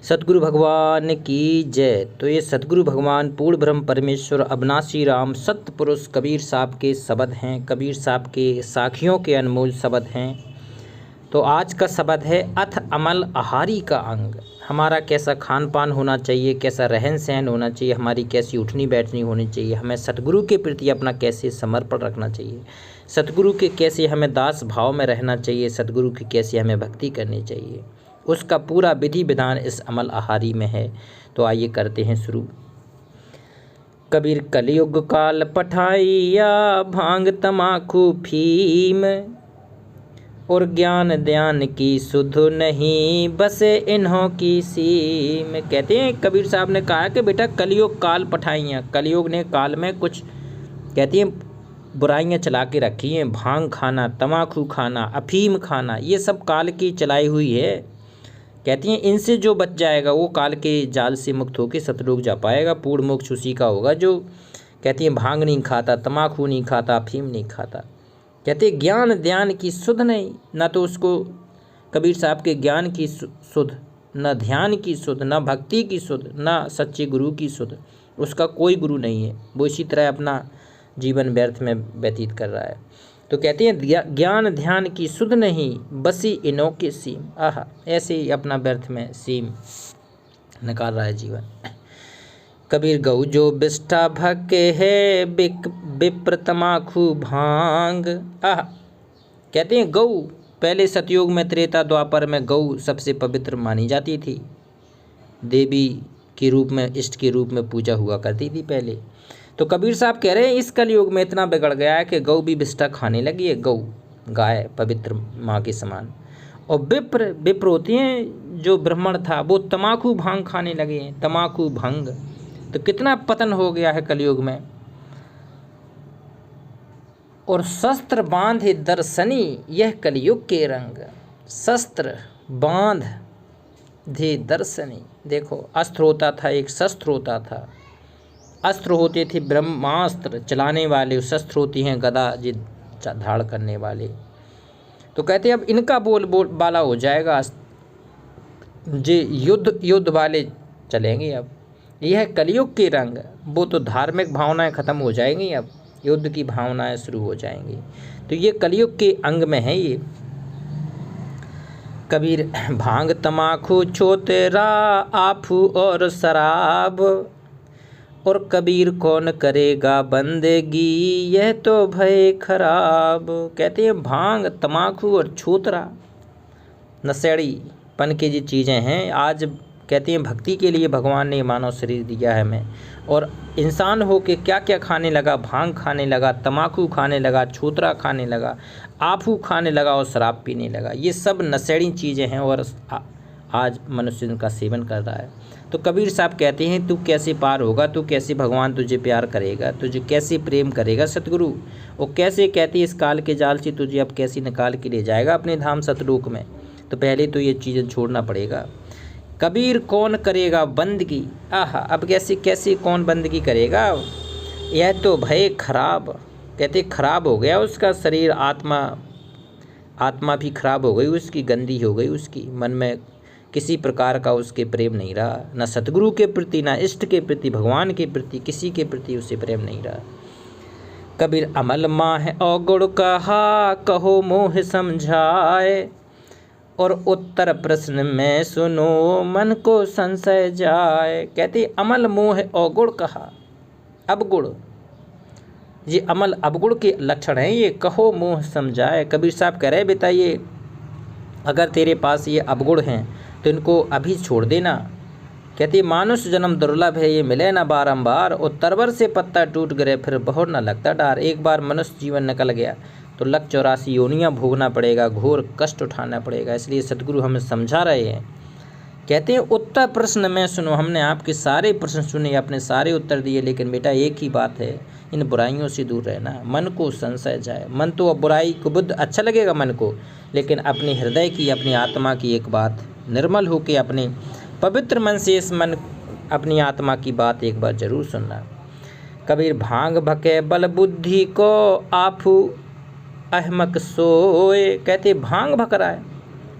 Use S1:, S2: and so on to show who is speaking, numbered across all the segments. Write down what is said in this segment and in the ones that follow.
S1: सतगुरु भगवान की जय। तो ये सतगुरु भगवान पूर्ण ब्रह्म परमेश्वर अविनाशी राम सत्य पुरुष कबीर साहब के शब्द हैं, कबीर साहब के साखियों के अनमोल शब्द हैं। तो आज का शब्द है अथ अमल आहारी का अंग। हमारा कैसा खान पान होना चाहिए, कैसा रहन सहन होना चाहिए, हमारी कैसी उठनी बैठनी होनी चाहिए, हमें सतगुरु के प्रति अपना कैसे समर्पण रखना चाहिए, सतगुरु के कैसे हमें दास भाव में रहना चाहिए, सतगुरु की कैसे हमें भक्ति करनी चाहिए, उसका पूरा विधि विधान इस अमल आहारी में है। तो आइए करते हैं शुरू। कबीर कलयुग काल पठाइया भांग तमाकू फीम और ज्ञान ध्यान की सुध नहीं बसे इन्हों की सीम। कहते हैं कबीर साहब ने कहा कि बेटा कलयुग काल पठाइयाँ, कलयुग ने काल में कुछ कहती हैं बुराइयाँ चला के रखी हैं। भांग खाना, तमाकू खाना, अफीम खाना, ये सब काल की चलाई हुई है। कहती हैं इनसे जो बच जाएगा वो काल के जाल से मुक्त होकर सतलोक जा पाएगा। पूर्ण मोक्ष उसी का होगा जो कहती हैं भांग नहीं खाता, तमाकू नहीं खाता, अफीम नहीं खाता। कहते ज्ञान ध्यान की सुध नहीं, ना तो उसको कबीर साहब के ज्ञान की सुध, न ध्यान की सुध, न भक्ति की सुध, न सच्चे गुरु की सुध। उसका कोई गुरु नहीं है, वो इसी तरह अपना जीवन व्यर्थ में व्यतीत कर रहा है। तो कहते हैं ज्ञान ध्यान की सुध नहीं बसी इनों के सीम। आहा, ऐसे ही अपना व्यर्थ में सीम निकाल रहा है जीवन। कबीर गऊ जो बिष्ठा भक्के है विप्र तमाकू भांग। आह, कहते हैं गऊ पहले सतयुग में त्रेता द्वापर में गऊ सबसे पवित्र मानी जाती थी, देवी के रूप में, इष्ट के रूप में पूजा हुआ करती थी पहले। तो कबीर साहब कह रहे हैं इस कलयुग में इतना बिगड़ गया है कि गऊ भी बिष्ठा खाने लगी है। गऊ गाय पवित्र माँ के समान। और विप्र होती हैं जो ब्राह्मण था वो तमाकू भांग खाने लगे हैं, तमाकू भंग। तो कितना पतन हो गया है कलयुग में। और शस्त्र बांधे दर्शनी यह कलयुग के रंग। शस्त्र बांध दे दर्शनी। देखो अस्त्र होता था, एक शस्त्र होता था, अस्त्र होते थे ब्रह्मास्त्र चलाने वाले, शस्त्र होती हैं गदा जी धाड़ करने वाले। तो कहते अब इनका बोल बाला हो जाएगा, जे युद्ध वाले चलेंगे। अब यह कलयुग के रंग, वो तो धार्मिक भावनाएं खत्म हो जाएंगी, अब युद्ध की भावनाएं शुरू हो जाएंगी। तो ये कलयुग के अंग में है ये। कबीर भांग तमाकू चोतेरा आफू और शराब और कबीर कौन करेगा बंदेगी यह तो भय खराब। कहते हैं भांग तमाकू और छूतरा नशेड़ी पन की जो चीज़ें हैं, आज कहते हैं भक्ति के लिए भगवान ने मानव शरीर दिया है हमें, और इंसान हो के क्या क्या खाने लगा, भांग खाने लगा, तमाकू खाने लगा, छूतरा खाने लगा, आफू खाने लगा और शराब पीने लगा। ये सब नशेड़ी चीज़ें हैं और आज मनुष्य इनका सेवन कर रहा है। तो कबीर साहब कहते हैं तू कैसे पार होगा, तू कैसे भगवान तुझे प्यार करेगा, तुझे कैसे प्रेम करेगा सतगुरु, और कैसे कहते हैं इस काल के जाल से तुझे अब कैसे निकाल के ले जाएगा अपने धाम सतलोक में। तो पहले तो ये चीज़ें छोड़ना पड़ेगा। कबीर कौन करेगा बंदगी। आहा, अब कैसे कौन बंदगी करेगा, यह तो भय खराब। कहते खराब हो गया उसका शरीर, आत्मा भी खराब हो गई उसकी, गंदी हो गई उसकी, मन में किसी प्रकार का उसके प्रेम नहीं रहा, न सतगुरु के प्रति, न इष्ट के प्रति, भगवान के प्रति, किसी के प्रति उसे प्रेम नहीं रहा। कबीर अमल माह अवगुण कहा कहो मोह समझाए और उत्तर प्रश्न में सुनो मन को संशय जाए। कहते अमल मोह अवगुण कहा, अवगुण, ये अमल अवगुण के लक्षण हैं ये, कहो मोह समझाए। कबीर साहब कह रहे बेटा ये अगर तेरे पास ये अवगुण हैं तो इनको अभी छोड़ देना। कहते मानुष जन्म दुर्लभ है ये मिले ना बारंबार, और तरवर से पत्ता टूट गए फिर बहुत न लगता डार। एक बार मनुष्य जीवन निकल गया तो 184 योनियाँ भोगना पड़ेगा, घोर कष्ट उठाना पड़ेगा। इसलिए सतगुरु हमें समझा रहे हैं। कहते हैं उत्तर प्रश्न में सुनो, हमने आपके सारे प्रश्न सुने, अपने सारे उत्तर दिए, लेकिन बेटा एक ही बात है, इन बुराइयों से दूर रहना, मन को संशय जाए। मन तो अब बुराई को बुद्ध अच्छा लगेगा मन को, लेकिन अपने हृदय की, अपनी आत्मा की एक बात निर्मल होकर अपने पवित्र मन से इस मन अपनी आत्मा की बात एक बार जरूर सुनना। कबीर भांग भके बल बुद्धि को आफू अहमक सोए। कहते भांग भक रहा है,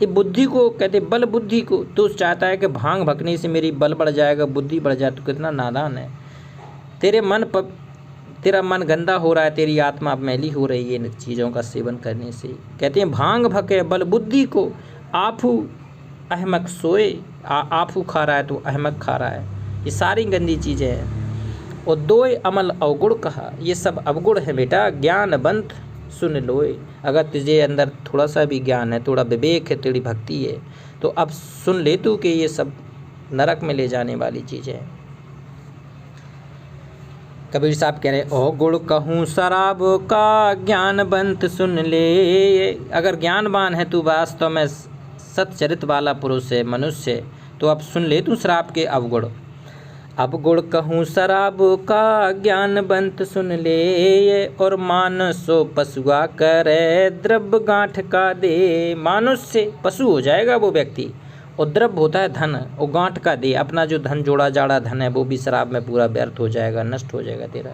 S1: ये बुद्धि को कहते बल बुद्धि को। तो चाहता है कि भांग भकने से मेरी बल बढ़ जाएगा, बुद्धि बढ़ जाए। तो कितना नादान है। तेरा मन गंदा हो रहा है, तेरी आत्मा मैली हो रही है इन चीज़ों का सेवन करने से। कहते हैं भांग भके बल बुद्धि को, आफू अहमक सोए। आफू खा रहा है तो अहमक खा रहा है। ये सारी गंदी चीज़ें हैं। और दोय अमल अवगुण कहा, ये सब अवगुण है बेटा। ज्ञानवंत सुन लोए। अगर तुझे अंदर थोड़ा सा भी ज्ञान है, थोड़ा विवेक है, तेरी भक्ति है, तो अब सुन ले तू कि ये सब नरक में ले जाने वाली चीज़ें हैं। कबीर साहब कह रहे ओ गुण कहूँ शराब का, ज्ञानवंत सुन ले। अगर ज्ञानवान है तू, वास्तव में सच्चरित वाला पुरुष है, मनुष्य, तो अब सुन ले तू शराब के अवगुण। अवगुण कहूँ शराब का, ज्ञानवंत सुन ले। और मानसो पशुआ करे, द्रव्य गांठ का दे। मानुष से पशु हो जाएगा वो व्यक्ति, और द्रव्य होता है धन, और गांठ का दे। अपना जो धन जोड़ा जाड़ा धन है वो भी शराब में पूरा व्यर्थ हो जाएगा, नष्ट हो जाएगा तेरा।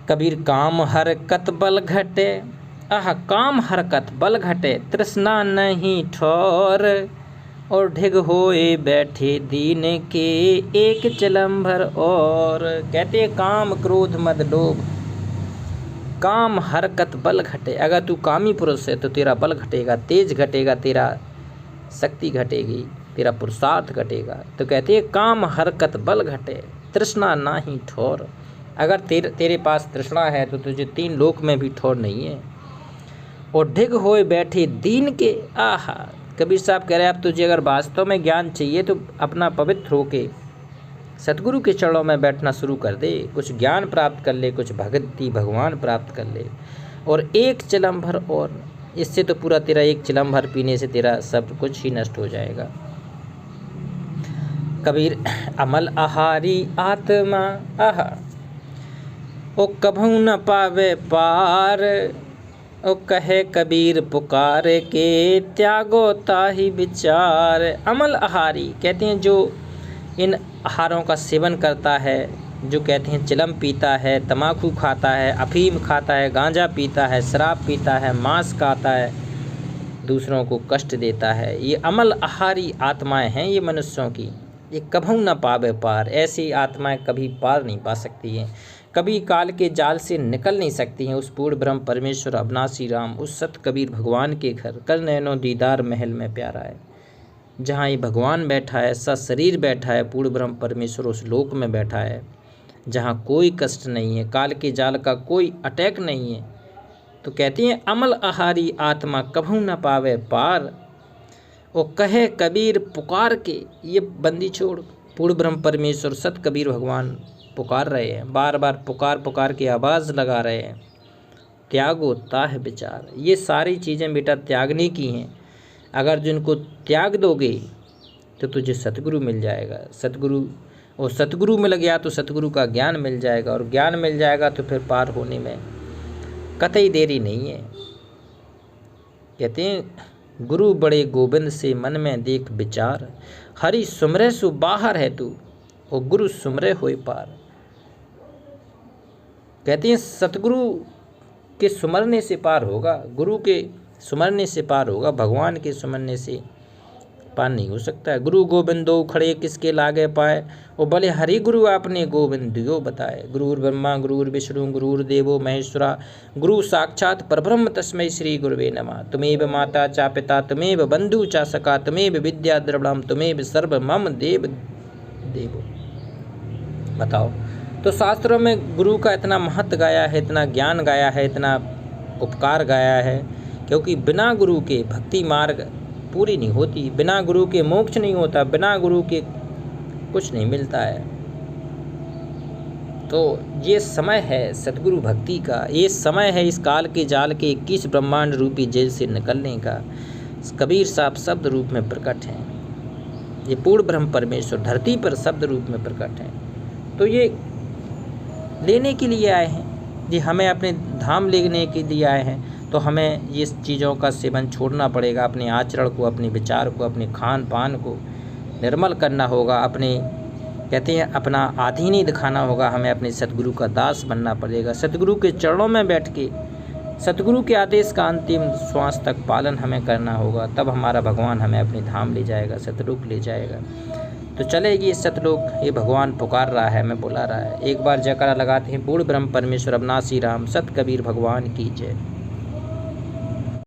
S1: कबीर काम हरकत बल घटे, काम हरकत बल घटे, तृष्णा नहीं ठोर। और ढिग होए बैठे दीन के, एक चिलम भर और। कहते काम क्रोध मद लोभ, काम हरकत बल घटे। अगर तू कामी पुरुष है तो तेरा बल घटेगा, तेज घटेगा, तेरा शक्ति घटेगी, तेरा पुरुषार्थ घटेगा। तो कहते हैं काम हरकत बल घटे, तृष्णा ना ही ठोर। अगर तेरे पास तृष्णा है तो तुझे 3 लोक में भी ठोर नहीं है। और ढिग होए बैठे दीन के, आहा। कबीर साहब कह रहे हैं अब तुझे अगर वास्तव में ज्ञान चाहिए तो अपना पवित्र होके सतगुरु के चरणों में बैठना शुरू कर दे। कुछ ज्ञान प्राप्त कर ले, कुछ भक्ति भगवान प्राप्त कर ले। और एक चिलम भर और, इससे तो पूरा तेरा एक चिलम भर पीने से तेरा सब कुछ ही नष्ट हो जाएगा। कबीर अमल आहारी आत्मा, आहा। ओ कभू न पावे पार। ओ कहे कबीर पुकार के, त्यागो ताही विचार। अमल आहारी कहते हैं जो इन आहारों का सेवन करता है, जो कहते हैं चिलम पीता है, तम्बाकू खाता है, अफीम खाता है, गांजा पीता है, शराब पीता है, मांस खाता है, दूसरों को कष्ट देता है, ये अमल आहारी आत्माएं हैं ये मनुष्यों की। ये कभू न पावे पार। ऐसी आत्माएं कभी पार नहीं पा सकती हैं, कभी काल के जाल से निकल नहीं सकती हैं। उस पूर्ण ब्रह्म परमेश्वर अविनाशी राम, उस सत कबीर भगवान के घर, कर नैनो दीदार महल में प्यारा है। जहाँ ये भगवान बैठा है, सत शरीर बैठा है, पूर्ण ब्रह्म परमेश्वर उस लोक में बैठा है, जहाँ कोई कष्ट नहीं है, काल के जाल का कोई अटैक नहीं है। तो कहती हैं अमल आहारी आत्मा, कभू न पावे पार। वो कहे कबीर पुकार के, ये बंदी छोड़, पूर्ण ब्रह्म परमेश्वर सत कबीर भगवान पुकार रहे हैं, बार बार पुकार के आवाज़ लगा रहे हैं। त्यागो ताह विचार। ये सारी चीज़ें बेटा त्यागने की हैं। अगर जिनको त्याग दोगे तो तुझे सतगुरु मिल जाएगा। सतगुरु, और सतगुरु मिल गया तो सतगुरु का ज्ञान मिल जाएगा, और ज्ञान मिल जाएगा तो फिर पार होने में कतई देरी नहीं है। कहते हैं गुरु बड़े गोविंद से, मन में देख विचार। हरि सुमरे सु बाहर है तू, और गुरु सुमरे होए पार। कहते हैं सतगुरु के सुमरने से पार होगा, गुरु के सुमरने से पार होगा, भगवान के सुमरने से पार नहीं हो सकता है। गुरु गोविंदो खड़े किसके लागे पाए, और भले हरि गुरु आपने गोविंदियो बताए। गुरुर ब्रह्मा गुरुर विष्णु गुरुर देवो महेश्वरा, गुरु साक्षात परब्रह्म तस्मै श्री गुरुवे नमः। तुमेव माता चा पिता तुमेव बंधु चा सखा, तुमेव विद्या द्रविणम तुमेव सर्व मम देव देवो। बताओ, तो शास्त्रों में गुरु का इतना महत्व गाया है, इतना ज्ञान गाया है, इतना उपकार गाया है, क्योंकि बिना गुरु के भक्ति मार्ग पूरी नहीं होती, बिना गुरु के मोक्ष नहीं होता, बिना गुरु के कुछ नहीं मिलता है। तो ये समय है सतगुरु भक्ति का, ये समय है इस काल के जाल के 21 ब्रह्मांड रूपी जेल से निकलने का। कबीर साहब शब्द रूप में प्रकट हैं, ये पूर्ण ब्रह्म परमेश्वर धरती पर शब्द रूप में प्रकट हैं। तो ये लेने के लिए आए हैं, ये हमें अपने धाम लेने के लिए आए हैं। तो हमें ये चीज़ों का सेवन छोड़ना पड़ेगा, अपने आचरण को, अपने विचार को, अपने खान पान को निर्मल करना होगा, अपने कहते हैं अपना आधीन ही दिखाना होगा, हमें अपने सतगुरु का दास बनना पड़ेगा। सतगुरु के चरणों में बैठ के सतगुरु के आदेश का अंतिम श्वास तक पालन हमें करना होगा, तब हमारा भगवान हमें अपनी धाम ले जाएगा, सतलोक ले जाएगा। तो चलेगी सतलोक, ये भगवान पुकार रहा है, हमें बुला रहा है। एक बार जयकारा लगाते हैं, पूर्ण ब्रह्म परमेश्वर अविनाशी राम, सत कबीर भगवान की जय।